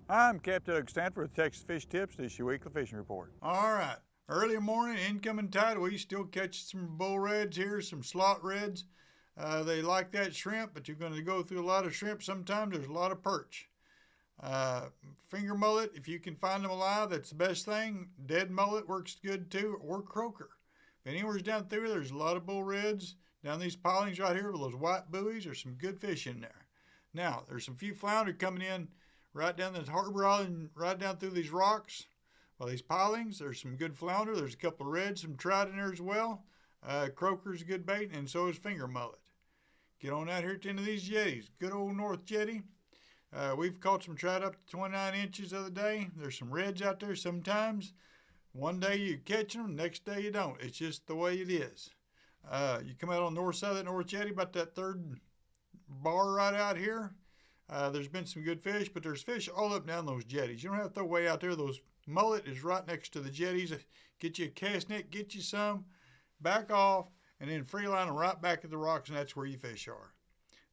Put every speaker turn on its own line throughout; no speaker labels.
I'm Captain Doug Stanford with Texas Fish Tips. This is your weekly fishing report.
All right. Early morning, incoming tide. We still catch some bull reds here, some slot reds. They like that shrimp, but you're going to go through a lot of shrimp. Sometimes there's a lot of perch. Finger mullet, if you can find them alive, that's the best thing. Dead mullet works good too, or croaker. If anywhere's down through there's a lot of bull reds. Down these pilings right here with those white buoys, there's some good fish in there. Now, there's some few flounder coming in right down this harbor island, right down through these rocks. Well, these pilings, there's some good flounder. There's a couple of reds, some trout in there as well. Croaker's a good bait, and so is finger mullet. Get on out here to into these jetties. Good old North Jetty. We've caught some trout up to 29 inches the other day. There's some reds out there sometimes. One day you catch them, next day you don't. It's just the way it is. You come out on the north side of that North Jetty, about that third bar right out here. There's been some good fish, but there's fish all up and down those jetties. You don't have to throw way out there. Those mullet is right next to the jetties. Get you a cast net, get you some, back off, and then free line them right back at the rocks, and that's where your fish are.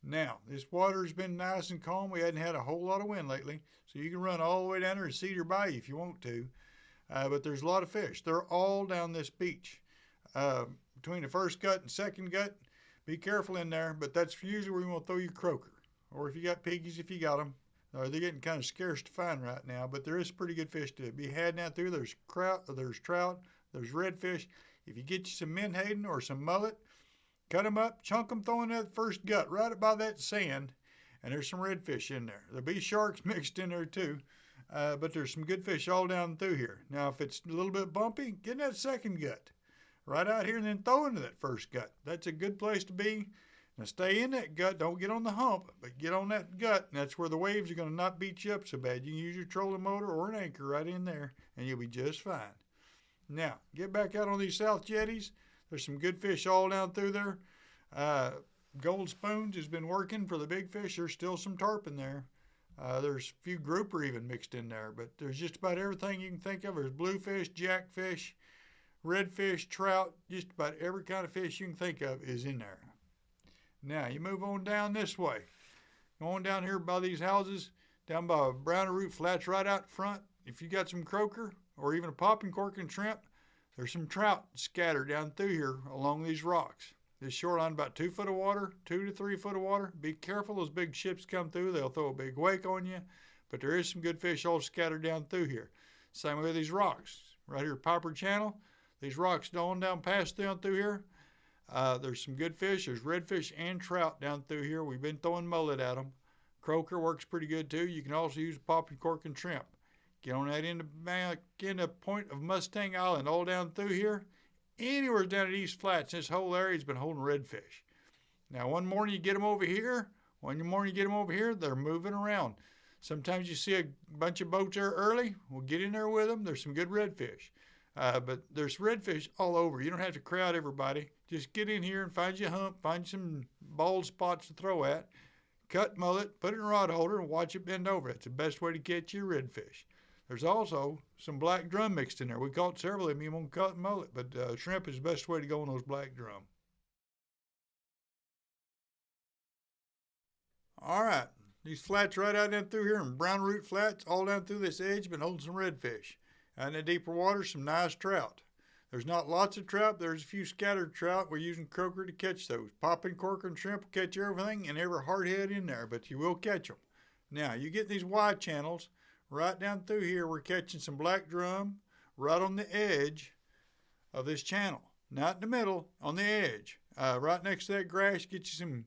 Now, this water's been nice and calm. We hadn't had a whole lot of wind lately, so you can run all the way down there to Cedar Bayou if you want to. But there's a lot of fish. They're all down this beach. Between the first gut and second gut, be careful in there, but that's usually where you want to throw your croaker. Or if you got piggies, if you got them. They're getting kind of scarce to find right now, but there is pretty good fish to be had down through. There's trout, there's redfish. If you get you some menhaden or some mullet, cut them up, chunk them, throw in that first gut right by that sand, and there's some redfish in there. There'll be sharks mixed in there too, but there's some good fish all down through here. Now, if it's a little bit bumpy, get in that second gut right out here and then throw into that first gut. That's a good place to be. Now stay in that gut. Don't get on the hump, but get on that gut. And that's where the waves are going to not beat you up so bad. You can use your trolling motor or an anchor right in there, and you'll be just fine. Now, get back out on these south jetties. There's some good fish all down through there. Gold spoons has been working for the big fish. There's still some tarpon there. There's a few grouper even mixed in there, but there's just about everything you can think of. There's bluefish, jackfish, redfish, trout, just about every kind of fish you can think of is in there. Now, you move on down this way. Going down here by these houses, down by Browner Root Flats right out front, if you got some croaker or even a popping cork and shrimp, there's some trout scattered down through here along these rocks. This shoreline about 2 foot of water, 2 to 3 foot of water. Be careful, those big ships come through. They'll throw a big wake on you, but there is some good fish all scattered down through here. Same way with these rocks. Right here, Piper Channel. These rocks going down past down through here. There's some good fish. There's redfish and trout down through here. We've been throwing mullet at them. Croaker works pretty good too. You can also use popping cork and shrimp. Get on that in the point of Mustang Island, all down through here. Anywhere down at East Flats, this whole area has been holding redfish. Now, one morning you get them over here. One morning you get them over here, they're moving around. Sometimes you see a bunch of boats there early. We'll get in there with them. There's some good redfish. But there's redfish all over. You don't have to crowd everybody. Just get in here and find you a hump, find some bald spots to throw at, cut mullet, put it in a rod holder, and watch it bend over. It's the best way to catch your redfish. There's also some black drum mixed in there. We caught several of them even on cut mullet, but shrimp is the best way to go on those black drum. All right, these flats right out down through here, and Brown Root Flats, all down through this edge, been holding some redfish. Out in the deeper water, some nice trout. There's not lots of trout. There's a few scattered trout. We're using croaker to catch those. Popping cork and shrimp will catch everything and every hardhead in there, but you will catch them. Now, you get these wide channels. Right down through here, we're catching some black drum right on the edge of this channel. Not in the middle, on the edge. Right next to that grass, get you some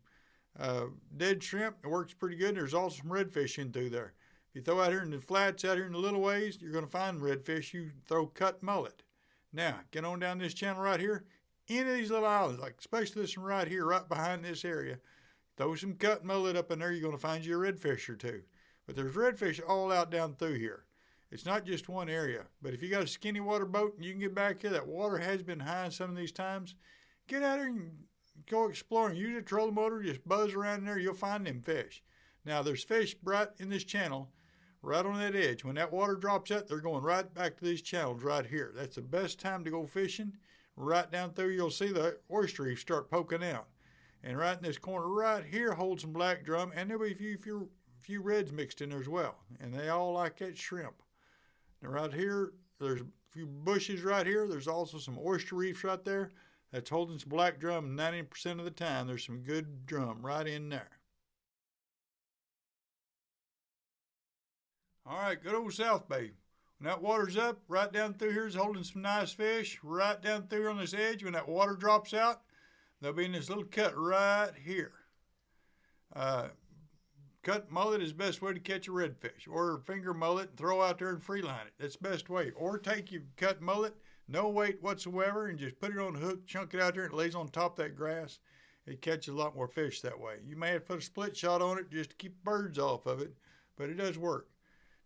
dead shrimp. It works pretty good. There's also some redfish in through there. If you throw out here in the flats, out here in the little ways, you're going to find redfish. You throw cut mullet. Now, get on down this channel right here. Any of these little islands, like especially this one right here, right behind this area, throw some cut mullet up in there. You're going to find you a redfish or two. But there's redfish all out down through here. It's not just one area. But if you got a skinny water boat and you can get back here, that water has been high some of these times, get out here and go exploring. Use a trolling motor, just buzz around in there. You'll find them fish. Now, there's fish right in this channel, right on that edge. When that water drops out, they're going right back to these channels right here. That's the best time to go fishing. Right down through, you'll see the oyster reef start poking out. And right in this corner right here holds some black drum. And there'll be a few few reds mixed in there as well, and they all like that shrimp. Now right here, there's a few bushes right here. There's also some oyster reefs right there. That's holding some black drum 90% of the time. There's some good drum right in there. All right, good old South Bay. When that water's up, right down through here is holding some nice fish. Right down through here on this edge, when that water drops out, they'll be in this little cut right here. Cut mullet is the best way to catch a redfish, or finger mullet and throw out there and freeline it. That's the best way. Or take your cut mullet, no weight whatsoever, and just put it on a hook, chunk it out there, and it lays on top of that grass. It catches a lot more fish that way. You may have to put a split shot on it just to keep birds off of it, but it does work.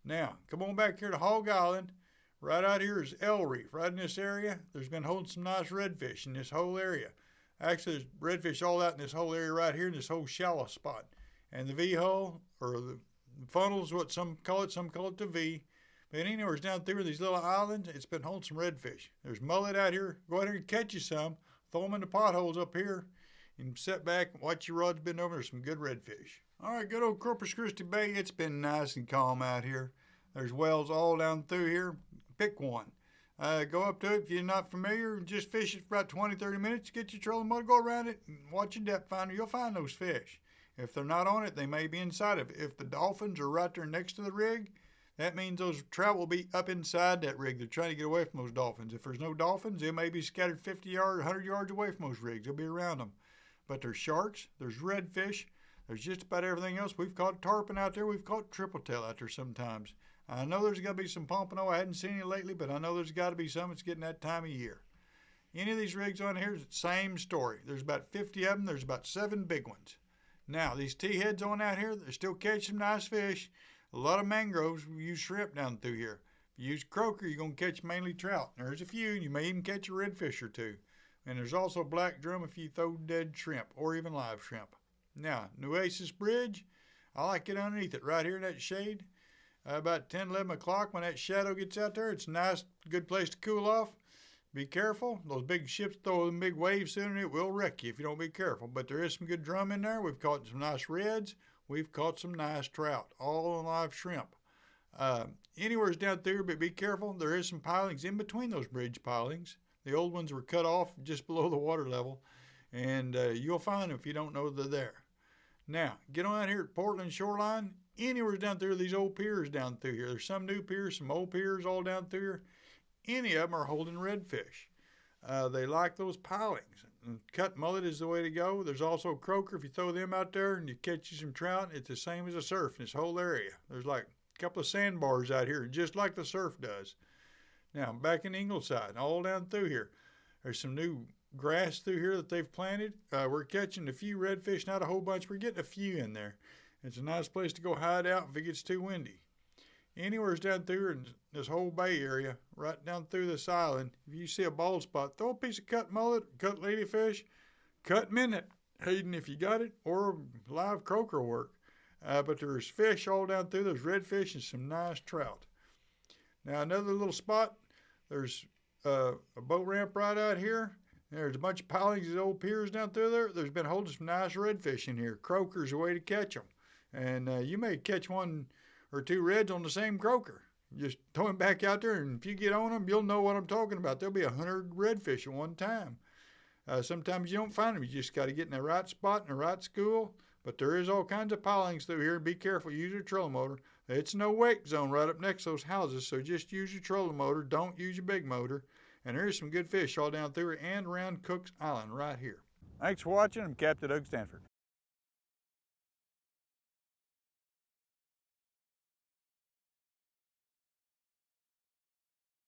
Now, come on back here to Hog Island. Right out here is El Reef. Right in this area, there's been holding some nice redfish in this whole area. Actually, there's redfish all out in this whole area right here in this whole shallow spot. And the V-hole, or the funnel is what some call it the V. But anywhere down through these little islands, it's been holding some redfish. There's mullet out here. Go out here and catch you some. Throw them in the potholes up here. And sit back and watch your rods bend over. There's some good redfish. All right, good old Corpus Christi Bay. It's been nice and calm out here. There's wells all down through here. Pick one. Go up to it if you're not familiar and just fish it for about 20, 30 minutes. Get your trolling motor, go around it, and watch your depth finder. You'll find those fish. If they're not on it, they may be inside of it. If the dolphins are right there next to the rig, that means those trout will be up inside that rig. They're trying to get away from those dolphins. If there's no dolphins, they may be scattered 50 yards, 100 yards away from those rigs. They'll be around them. But there's sharks, there's redfish, there's just about everything else. We've caught tarpon out there. We've caught triple tail out there sometimes. I know there's got to be some pompano. I hadn't seen any lately, but I know there's got to be some. It's getting that time of year. Any of these rigs on here is the same story. There's about 50 of them. There's about 7 big ones. Now, these T-heads on out here, they're still catching nice fish. A lot of mangroves. We use shrimp down through here. If you use croaker, you're going to catch mainly trout. There's a few, and you may even catch a redfish or two. And there's also black drum if you throw dead shrimp or even live shrimp. Now, Nueces Bridge, I like to get underneath it right here in that shade. About 10, 11 o'clock when that shadow gets out there, it's a nice, good place to cool off. Be careful. Those big ships throw them big waves soon and it will wreck you if you don't be careful. But there is some good drum in there. We've caught some nice reds. We've caught some nice trout, all on live shrimp. Anywhere's down there, but be careful. There is some pilings in between those bridge pilings. The old ones were cut off just below the water level. And you'll find them if you don't know they're there. Now, get on out here at Portland Shoreline. Anywhere down through these old piers down through here. There's some new piers, some old piers all down through here. Any of them are holding redfish. They like those pilings. And cut mullet is the way to go. There's also croaker. If you throw them out there and you catch you some trout, it's the same as a surf in this whole area. There's like a couple of sandbars out here, just like the surf does. Now, back in Ingleside, all down through here, there's some new grass through here that they've planted. We're catching a few redfish, not a whole bunch. We're getting a few in there. It's a nice place to go hide out if it gets too windy. Anywhere's down through in this whole bay area, right down through this island, if you see a bald spot, throw a piece of cut mullet, cut ladyfish, cut minnow, Hayden if you got it, or live croaker work. But there's fish all down through, there's redfish and some nice trout. Now another little spot, there's a boat ramp right out here. There's a bunch of pilings of old piers down through there. There's been holding some nice redfish in here. Croaker's a way to catch them. And you may catch 1 or 2 reds on the same croaker. Just throw them back out there, and if you get on them, you'll know what I'm talking about. There'll be 100 redfish at one time. Sometimes you don't find them. You just got to get in the right spot in the right school. But there is all kinds of pilings through here. Be careful. Use your trolling motor. It's no wake zone right up next to those houses, so just use your trolling motor. Don't use your big motor. And there's some good fish all down through and around Cook's Island right here.
Thanks for watching. I'm Captain Doug Stanford.